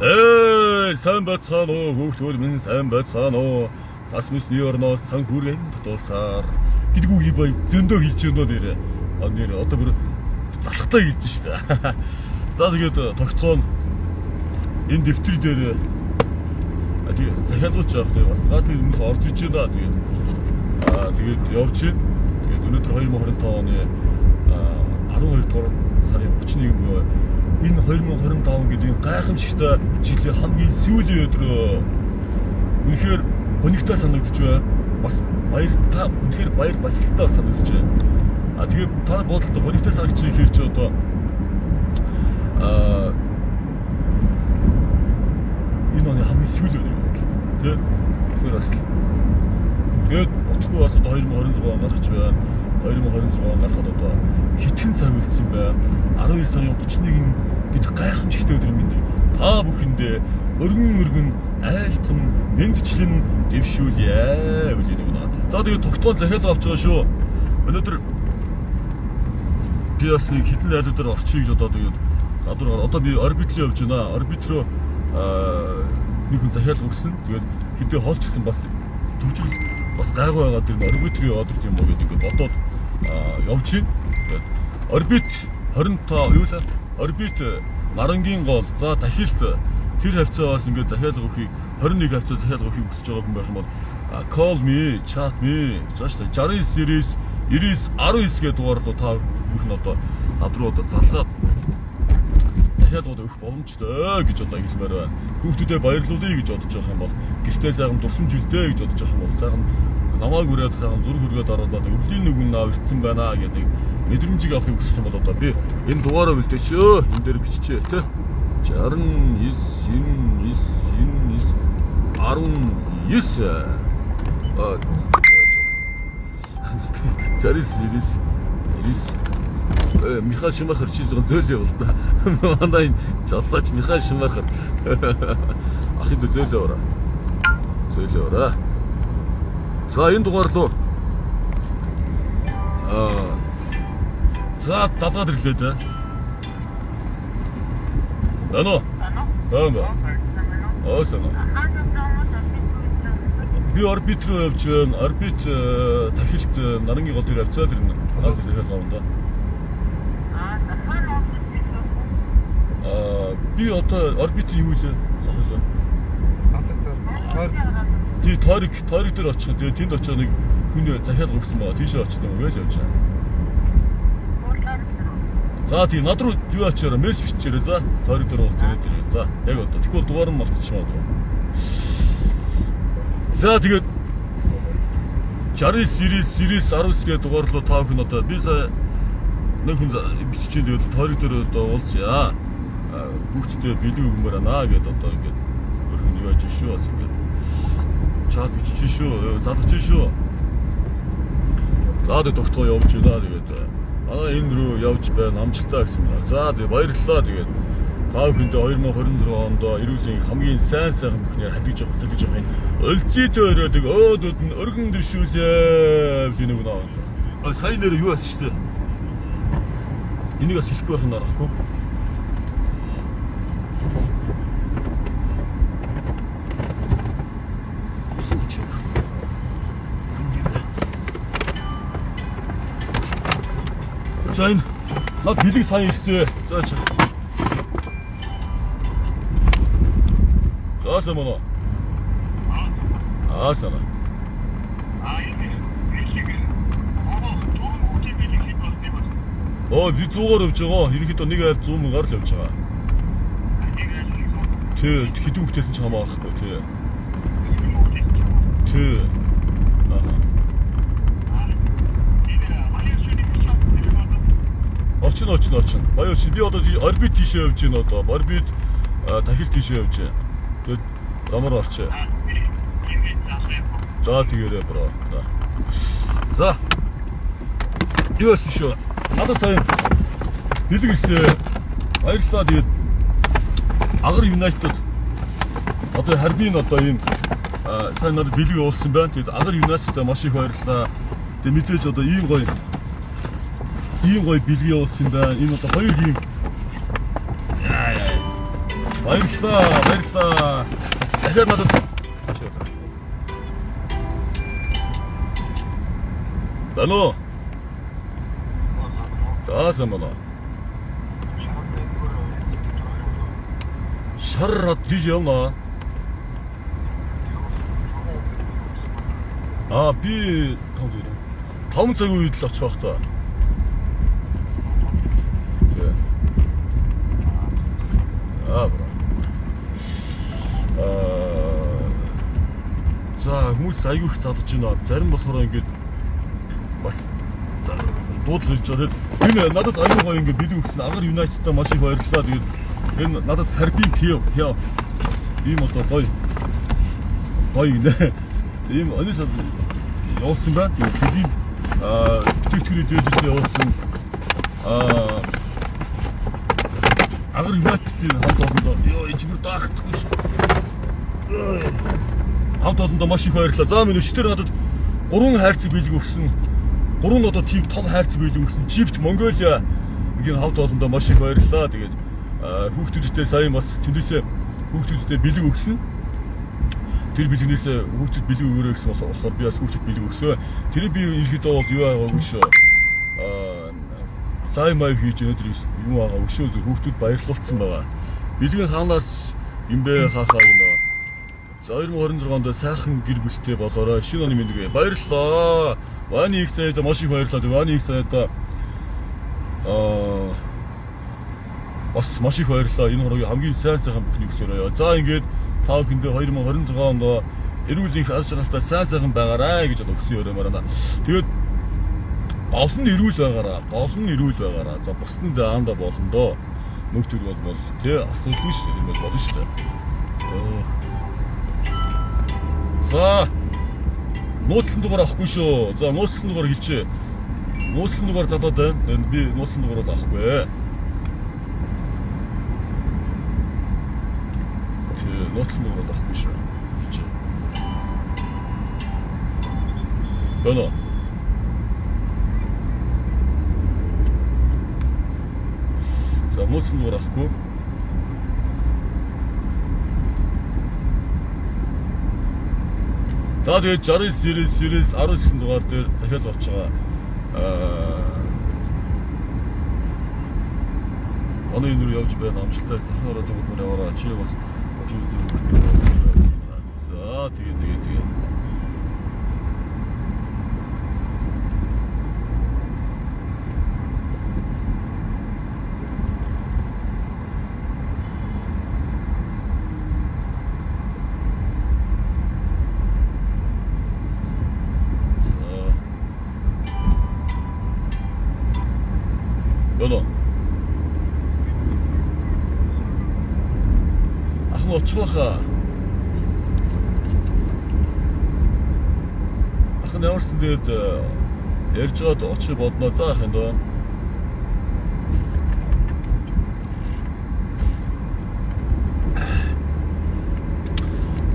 Сайн байцгаана уу хүүхдүүд минь, сайн байцгаана уу. Сас мөсний орноос сан хүрэн дотоосаар гэдэг үгийг бай зөндөө хэлж өнөө нэрээ. Нэр одоо бүр залхтаа хэлж штэ. За тэгээд тогтгоон энэ дэвтэр дээр тэгээд захиалгууч авах тэгээд бас наас хүмүүс орж иж байна. Тэгээд явж байна. Тэгээд өнөөдөр 2025 оны 12 дугаар сарын 31 буюу энэ 2025 гэдэг гайхамшигтай жилийн хамгийн сүүлийн өдрөө үнэхээр өнөгтэй санагдаж байна. Бас баяртай, үнэхээр баяр баясгалтай санагдаж байна. Тэгээд та бодолтой өнөгтэй санагдаж ихээр чи одоо энэ оны хамгийн сүүлийн өдөр тийм тэгэхээр бас тэгээд утгагүй бас одоо 2026 гарч байна. 2026 гарахад одоо хитгэн цаг үлдсэн байна. 12 сарын 31 гэдэг гайхамшигтай өдөр минь та бүхэндээ өргөн айлтган мэндчлэн дэвшүүлье гэж нэг. За тэгээд тогтоон захиалга авч байгаа шүү. Өнөөдөр би бас нэг хитэн найзуудаар орчих гэж одоо тэгээд одоо би орбит руу явж байна. Орбит руу нэг хүн захиалга өгсөн. Тэгээд хэдий хоолчсан бас төвчл бас гайгүй байгаа дэр орбит руу яваад ирэх юм уу гэдэг ингээд бодоод явж байна. Тэгээд орбит 25 юу л орбит Нарангийн гол за дахилт тэр хавцаас ингээд захиалга өгөхийг 21 хавцаа захиалга өгөхийг хүсэж байгаа хүн байх юм бол call me, chat me, зааш 60 series 99 19 гэдэг дугаарлуу та бүхэн одоо над руу одоо залгаад захиалгууд өгөх боломжтой гэж одоо хэлмээр байна. Хүүхдүүдэд баярлуулъя гэж бодож байгаа юм бол гэртээ сайхан дурсамжилдээ гэж бодож байгаа юм бол сайхан намайг үрээд сайхан зург хүргээд оруулаад өвлийн нүгэн наа ирсэн байна гэдэг мэдрэмжийг авахыг хүсэх юм бол одоо би энэ дугаараа бэлдээчөө энэ дээр биччихээ тэ 69 Михаил Шумахер чи зөөлөө бол та. Манай жолооч Михаил Шумахер. Ахын зөөлөө ороо. Зөөлөө ороо. За энэ дугаар руу за татаад ирлээ дээ. Ано. Оосон. Би орбит руу явж байна. Орбит дахилт Нарангийн гол дээр авцаад ирнэ. Наас захиалга авна да. Би одоо орбитын юу лээ? Тий Торик дээр очих. Тэгээ тэнд очиж нэг хүн захиалга өгсөн байгаа. Тийшээ очиж юм гээл явж байгаа. За тий над руу юу ачаараа мессеж бичээрэй за. Торик дээр уулз ирээд ирээ. За яг одоо тэгвэл дугаар нь мартчихмаа. За тэгээд 60 series 19 гэдэг дугаарлуу та бүхэн одоо би сая нэг хүн биччихээ тэгээд Торик дээр одоо уулзъя. Хүүхдтэй бэлэг өгмөр байна гэдээ одоо ингээд өрхөн юу яаж шүү бас ингээд чат биччихээ шүү залгаж шүү. За тэгээд тогтгоо явж байна тэгээд манай энэ рүү явж байна амжилттай гэсэн байна. За тэгээд баярлалаа тэгээд та бүхэндээ 2026 онд эрүүлийн хамгийн сайн бүхнээр хадгаж явах юм. Өлзийтэй өрөөдөг өөдүүд нь өргөн дэвшүүлээ гэж нэг нөө. Сайн нэр юу ас шүү дээ. Энийг бас хэлэхгүй байх нь аргагүй. За энэ над бэлэг сайн ирсэн. За чи. Заасан мөн. Аасана. Би 100-аар явж байгаа. Ерөнхийдөө нэг айл 100 мянгаар л явж байгаа. Тэ хэдэн хүүхдээс ч хамаахгүй тий. Тий. Очин. Баяр чи би одоо орбит тийшээ явж байна одоо. Орбит дахил тийшээ явж байна. Тэгээд замаар орчээ. За тэгээрэй бро. За. Юу асуу шүү. Надад сайн бэлэг ирсэн. Баярлалаа тэгээд Агар United одоо харбин одоо ийм сайн надад бэлэг уулсан байна. Тэгээд Агар United-тай маш их баярлалаа. Тэгээд мэдээж одоо ийм гоё бэлэг уулсан байна. Энэ одоо хоёр ийм Баярлалаа. Дахиад надад Алло. За мана. Шаррат тийш явна. Би 5 цаг үед л очих та. За хүмүүс аягүй их залгаж байна. Зарим болохоор ингээд бас дуудлаж ирж байгаа. Энэ надад аягүй гоё ингээд бэлэг өгсөн. Агаар Юнайтедтай маш их баярлалаа. Тэгээд энэ надад харбин пио. Ийм одоо гоё нэ. Ийм анисад явуулсан байна. Тэгээд бүтээгдэхүүний дээжээс явуулсан. Агаар Юнайтедийн хамт олондоо ичмэр даахгүй ш. Хамт олондоо маш их баярлалаа. За минь өчтөр надад 3 хайрцаг бэлэг өгсөн. 3 одоо тийм том хайрцаг бэлэг өгсөн. Жипт Монголиа ингийн хамт олондоо маш их баярлалаа. Тэгээд хүүхдүүдтэй сая бас тэндээсээ хүүхдүүдтэй бэлэг өгсөн. Тэр бэлгнээс хүүхдэд бэлэг өгөөрэй гэсэн болохоор би бас хүүхдэд бэлэг өгсөө. Тэр би ерөөдөө бол юу байгаагүй шүү. Лаймайв хийж өнөдөр юм байгаа өшөө зүр хүүхдүүд баярлуулсан байгаа. Бэлгийн хаанаас юм бэ хаахаа гинөө. За 2026 онд сайхан гэр бүлтэй болоорой. Шинэ оны мэндийг баярлалаа. Вани их сайд маш их баярлалаа. Вани их сайд бас маш их баярлалаа. Энэ хорог хамгийн сайхан бүхнийг өсөөрэй. За ингээд та бүхэндээ 2026 онд эрүүл их аз жаргалтай сайхан байгаарай гэж өгсөн өрөмөр байна. Тэгээд гол нь эрүүл байгаараа. За бусдын даанда болно доо. Мөнгө төр бол тий асуудалгүй шүү дээ. Юм болно шүү дээ. За нууцлан дугаар авахгүй шүү. За нууцлан дугаар хэлчихэ. Нууцлан дугаар залаад байна. Би нууцлан дугаараа авахгүй. Нууцлан дугаар авахгүй шүү. Хэлчихэ. Бэнэ. За нууцлан дугаар авахгүй. За тэгээд 69 19 дугаар дээр захиал авч байгаа. Оны энэ рүү явж байна. Амжилттай сахараа дөнгөөр яваараа. Чи бас за тэгээд очихваа. Ахын ямарсан тэгээд ярьж байгаад очих бодноо заах юм даа.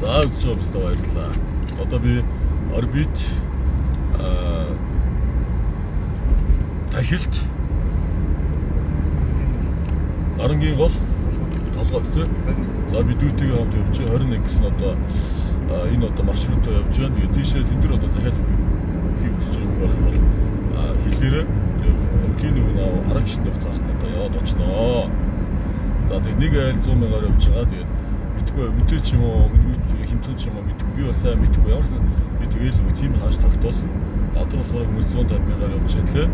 За үзэж байгаа бистэ баярлалаа. Одоо би орбит тахилт Арангийн гол толгойд тий. За бид үүтэйгээ хамт явж 21 гэсэн одоо энэ одоо маршрутаар явж байна. Тэгээд тийшээ тэн дээр одоо захиал хийх гэж байгаа юм бол хэлээрээ тийм нэг арга шнэх таах одоо яваад очноо. За тэгээд нэг айл 100 мянгаар явж байгаа. Тэгээд мэдгүй мэдээ ч юм уу хэмтэн ч юм уу мэдгүй би бас сайн мэдгүй ямарсан би тэгээл тийм хааш тогтоосон. Одоо болохоор хүмүүс 150 мянгаар явж байна лээ.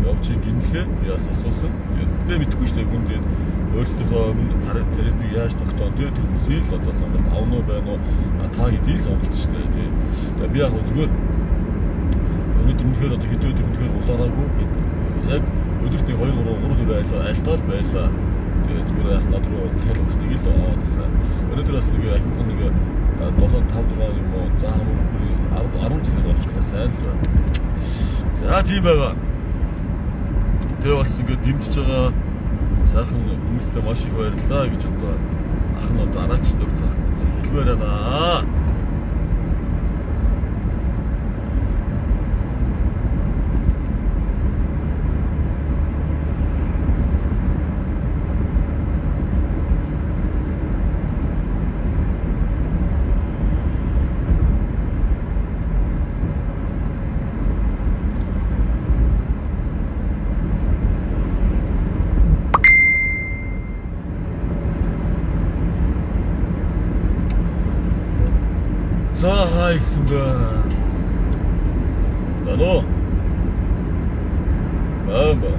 Явж гинлээ. Би бас асуусан. Тэгээд мэдгүй шүү дээ хүн тэгээд өөрсдийнхөө терапи яаж тогтоон тэр хүмүүсийг л одоо сонголт авах уу байна уу та хэдий сонголт шүү дээ тий. Тэгээ би яг зүгээр өнөөдөр үнэхээр одоо хэдэн өдөр үнэхээр улаараагүй яг өдөрт 2 3 байлаа альтаал байлаа. Тэгээ зүгээр яг над руу захиал өгснэг л аваадсан. Өнөөдөр бас нэг ахихан нэг 7 5 6 юм уу за 10 захиал авч байгаа сайн л байна. За тийм байгаа. Тэгээ бас ингэ дэмжиж байгаа сайхан хүмүүстээ маш их баярлалаа гэж одоо ах нь одоо араач дуртах хэлмээр байна. За хайсан бэ. Ано. Аба.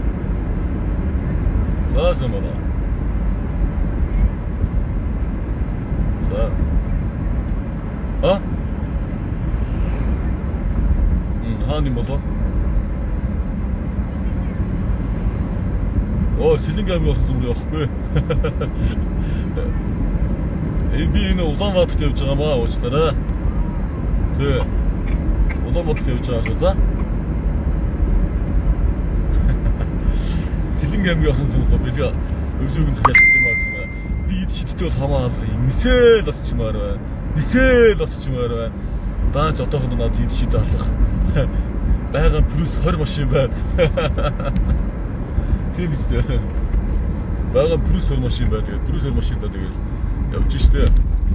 Заасмана. За. А? Хааны молоо. Оо, Сэлэнг аймгийн орсон зүмрээ явахгүй. Би энэ Улаанбаатарт явж байгаа маа уучлаарай. Тэ. Улаанбаатарт явж байгаа шүү за. Сэлэнг аймгийн орсон зүмрээ бид өвлөөг нь захиалсан юм аа гэсэн. Би эд шидтэй бол хамаа нисээл очичмаар байна. Нисээл очичмаар байна. Даач одоохонд надад эд шид алах. Байгаа плюс 20 машин байна. Тийм үстэй. Байгаа плюс 20 машин байна. Тэгээд плюс 20 машиндаа тэгээд явж штэ.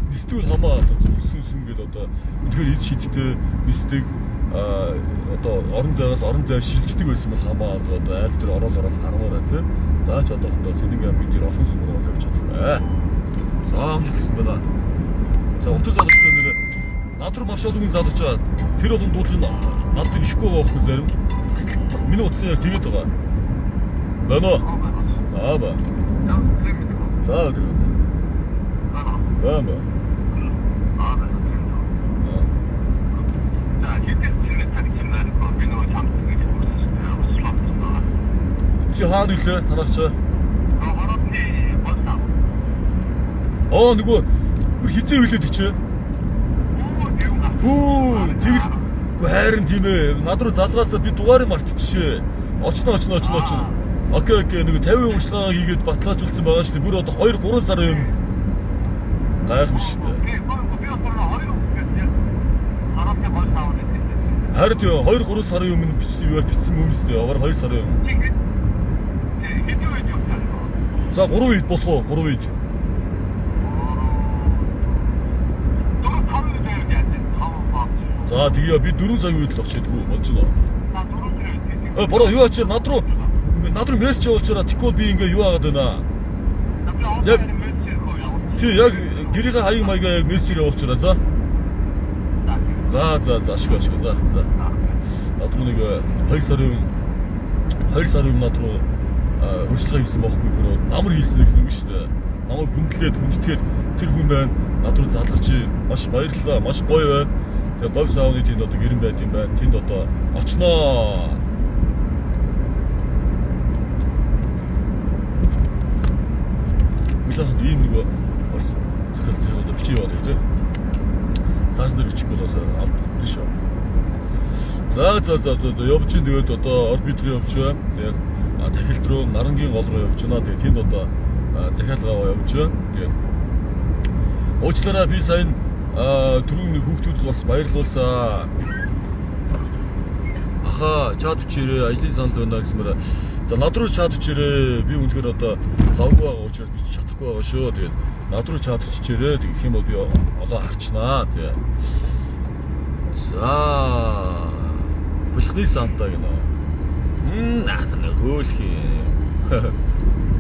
Нисдэг хамаа сүнсэн гээд одоо тэгэхээр эд шидтэй нисдэг одоо орон зайгаас орон зай шилждэг байсан бол хамаа одоо айл дээр ороод гармаараа тий. Даач одоохондоо Сэлэнг аймгийн дээр олон сүмээр явж чадваа. За амжилтсан байна. За утас залгасан нэр над руу маш олон хүн залгаж байгаа. Тэр олон дуудлын надад ихгүй байгаа байхгүй зарим. Миний утасны яг тэгээд байгаа. Бано. Аба. За тэр. Бано. Чи хаана илээ танаач? Нөгөө хизээ үлээд чи. Хүү тэгэл харин тийм ээ. Над руу залгаасаа би дугаарыг мартчихжээ. Очно. Окей нэг 50 урьдчилгаа хийгээд баталгаажуулсан байгаа шүү дээ. Бүр одоо 2-3 сар юм. Гайхмш шүү дээ. Харин 2-3 сарын өмнө бичсэн юм шүү дээ. Аваар 2 сарын өмнө. За 3 үед болох уу? 3 үед. За тэгээ би 4 цагийн үед л очиадгүй болж байна. Бороо юу ачаар над руу мессеж явуулчаараа тэгвэл би ингээ юу агаад байна. Яг яг гэрээ хаяг маягаа яг мессеж явуулчаараа за. За ашиг за. Над руу нэг 2 сарын над руу урьдчилгаа хийсэн байхгүй бүр амар хийсэн гэсэн үг шүү дээ. Намайг хүндэтгээд тэр хүн байна. Над руу залгаж маш баярлалаа. Маш гоё байна. Тэгээ говь саавны тэнд одоо гэрэн байт юм байна. Тэнд одоо очноо. Билээ ийм нэг тэгэхээр одоо бичиж яваад тийм. Цааш дээр бичих болоос авдаг шүү. За явж чинь тэгээд одоо орбит руу явж байна. Тэгээд Тахилт руу Нарангийн гол руу явж байна. Тэгээд тэнд одоо захиалгаа явж байна. Тэгээд уучлаарай би сайн түрүүний хүүхдүүд бас баярлуулсаа. Аха чат үчирээ ажлын санал байна гэсмээр. За над руу чат үчирээ би үнэхээр одоо завгүй байгаа учраас би чадахгүй байгаа шүү. Тэгээд над руу чат үчирээ гэх юм бол би олоо харчнаа. Тэгээд за Хөлхний сантаа гэнэ. Хөөлхий.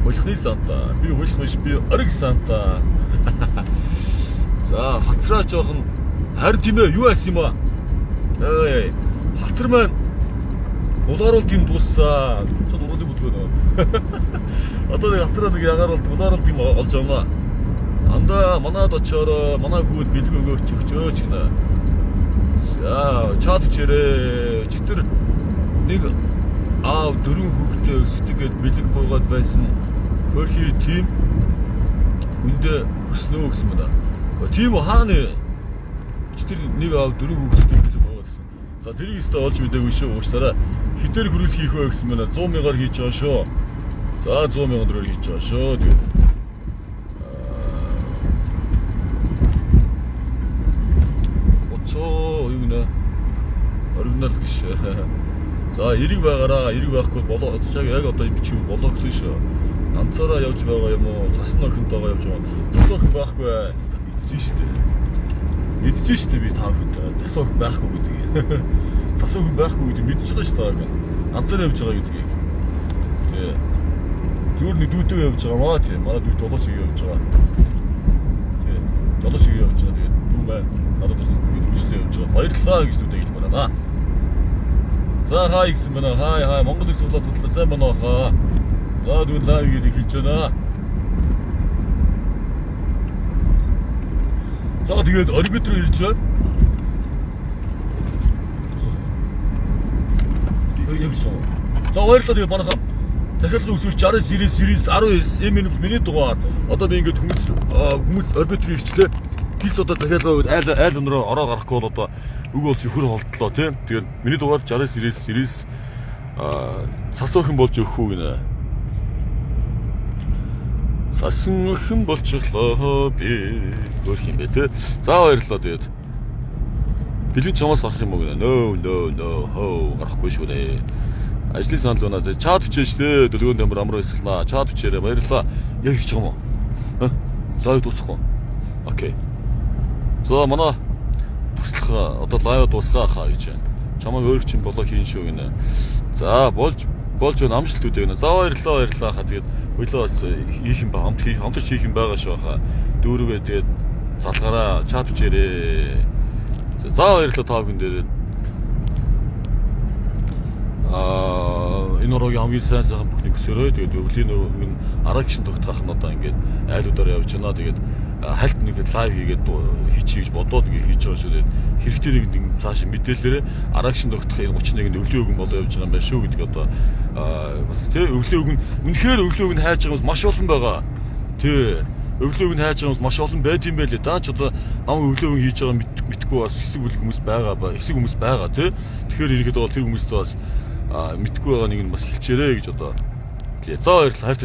Хөлхний сантаа. Би хөлх биш би ориг сантаа. За хацраа жоохон харин тийм ээ юу асан юм аа? Хацар маань улааруултын дуусаа. Цон уруудын бүдгөө нөө. Одоо нэг хацраа нэг ягаар улааруулт юм олж авнаа. Андаа манад очоор манай хүүд бэлгөөгөө өгчөөч гинэ. За чад чирээ читэр нэг 4 хүүхдээ өсгдөгээд бэлэг буугаад байсан хөрхий тим үндэ өснөө гэсэн юм да. Тийм хааны читэр нэг 4 хүүхдээ бэлэг буугаадсан. За тэрийг өстө олж мэдээгүй шүү уучлаарай. Хитэр хөрвөл хийх вэ гэсэн мэнэ 100 мянгаар хийж байгаа шүү. За 100 мянган төгрөөр хийж байгаа шүү. Тэгээд юу нэ оригинал гэж. За эрэг байгаараа эрэг байхгүй болоо яг одоо бичиг болоо гэсэн шүү. Ганцаараа явж байгаа юм уу? Цасны охинт байгаа явж байгаа. Цасны охин байхгүй идэж штэ. Идэж штэ би та охинт цасны охин байхгүй гэдгийг. Цасны охин байхгүй гэдгийг мэдчихэж байгаа штэ та охин. Ганцаараа явж байгаа гэдгийг. Тэгээ зүгээр нэг дүүтэй явж байгаа маа тийм. Манай дүү жолооч явж байгаа. Тэгээ жолооч явж байгаа. Тэгээд дүү байна. Надад бас үстэй явж байгаа. Баярлалаа гэж нүдэ хэлмээр байна. За хаа гэсэн байна. Хаа Монгол их судлаад судлаа сайн байна хаа. За дүүл лайв гэдэг хийж байна. За тэгээд орбит руу ирж байна. Яг л. За баярлалаа тэгээд манайхаа захиалгын өсвөл 60 series 19 миний дугаар. Одоо би ингээд хүмүүс орбит руу ирчлээ. Бис одоо захиалгаа айл өнрөө ороо гарахгүй бол одоо үг болж өхөр холдлоо тийм. Тэгээд миний дугаар 60 series сас өхөн болж өгөх үү гинэ. Сасан өхөн болчихлоо би гөрх юм бэ те. За баярлалаа тэгээд. Бэлэн чамаас гарах юм уу гинэ. No хоо гарахгүй шүү дээ. Ажлын санал байна. Чат бичээш дээ. Дөлгөөн дамбар амраа эсэлнаа. Чат бичээрэй. Баярлалаа. Яг хийж байгаа юм уу? Лайв дуусгах уу? Окей. За манай туслах одоо лайв дуусгаа хаа гэж байна. Чамайг өөр чинь болоо хийн шүү гинэ. За болж байна амжилт үдэ гинэ. За баярлалаа хаа. Тэгээд өглөө бас хийх юм ба хамтарч хийх юм байгаа шүү хаа. Дүүргээ тэгээд залгаараа чат бичээрэй. За баярлалаа та бүхэн дээр. Энэ орогийн хамгийн сайн бүхнийг өсөрөө тэгээд өвлийн нэг арагшин тогтоох нь одоо ингээд айлуудаар явж байна. Тэгээд хальт нэг лайв хийгээд хийчих гэж бодоод ингээд хийж байгаа шүү. Тэгээд хэрэгтэй нэг цааш мэдээлэлээрээ арагшин тогтоох 31-нд өвлийн өгөн болоо явж байгаа юм байна шүү гэдэг одоо бас тий өвлийн өгөн үнэхээр өвлийн өгөн хайж байгаа хүмүүс маш олон байгаа. Тий өвлийн өгөн хайж байгаа хүмүүс маш олон байд юм байлээ. Даа ч одоо намайг өвлийн өгөн хийж байгаа мэдгүй бас хэсэг хүмүүс байгаа тий. Тэгэхээр ирэхэд бол тэр хүмүүст бас мэдгүй байгаа нэг нь бас хэлчээрэй гэж одоо. За баярлалаа.